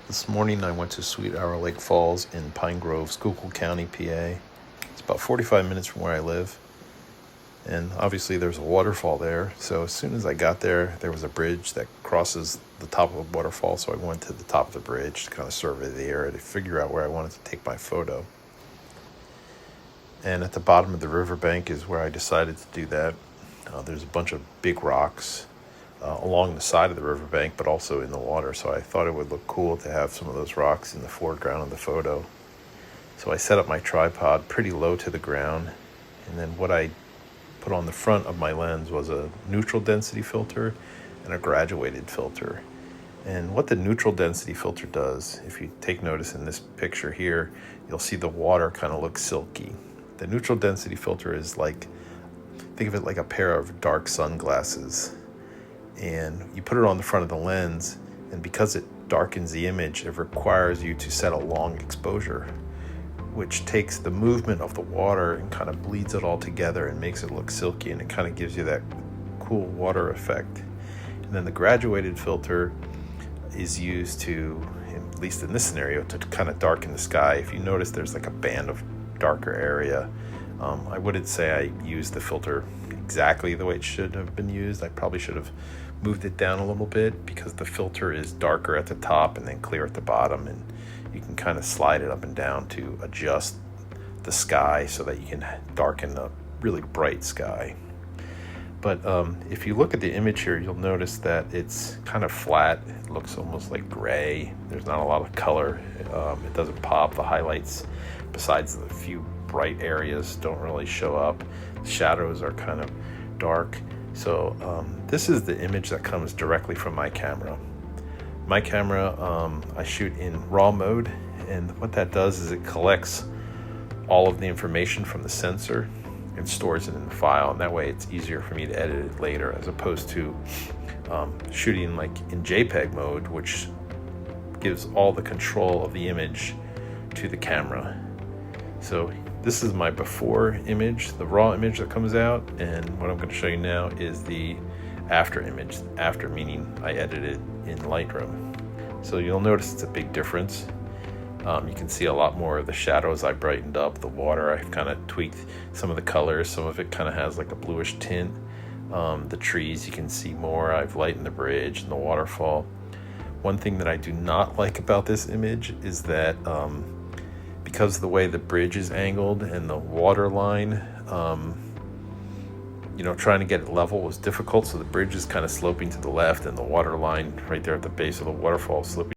This morning I went to Sweet Hour Lake Falls in Pine Grove, Schuylkill County, PA. It's about 45 minutes from where I live. And obviously there's a waterfall there. So as soon as I got there, there was a bridge that crosses the top of the waterfall. So I went to the top of the bridge to kind of survey the area to figure out where I wanted to take my photo. And at the bottom of the riverbank is where I decided to do that. There's a bunch of big rocks along the side of the riverbank, but also in the water. So I thought it would look cool to have some of those rocks in the foreground of the photo. So I set up my tripod pretty low to the ground. And then what I put on the front of my lens was a neutral density filter and a graduated filter. And what the neutral density filter does, if you take notice in this picture here, you'll see the water kind of looks silky. The neutral density filter is like, think of it like a pair of dark sunglasses. And you put it on the front of the lens, and because it darkens the image, it requires you to set a long exposure, which takes the movement of the water and kind of bleeds it all together and makes it look silky, and it kind of gives you that cool water effect. And then the graduated filter is used to, at least in this scenario, to kind of darken the sky. If you notice, there's like a band of darker area. I wouldn't say I used the filter exactly the way it should have been used. I probably should have moved it down a little bit because the filter is darker at the top and then clear at the bottom, and you can kind of slide it up and down to adjust the sky so that you can darken a really bright sky. But if you look at the image here, you'll notice that it's kind of flat. It looks almost like gray. There's not a lot of color. It doesn't pop. The highlights, besides the few bright areas, don't really show up. The shadows are kind of dark. So this is the image that comes directly from my camera. My camera, I shoot in RAW mode, and what that does is it collects all of the information from the sensor and stores it in the file, and that way it's easier for me to edit it later, as opposed to shooting like in JPEG mode, which gives all the control of the image to the camera. So this is my before image, the raw image that comes out, and what I'm going to show you now is the after image. After meaning I edited in Lightroom. So you'll notice it's a big difference. You can see a lot more of the shadows I brightened up. The water, I've kind of tweaked some of the colors. Some of it kind of has like a bluish tint. The trees, you can see more. I've lightened the bridge and the waterfall. One thing that I do not like about this image is that because of the way the bridge is angled and the water line, trying to get it level was difficult. So the bridge is kind of sloping to the left, and the water line right there at the base of the waterfall is sloping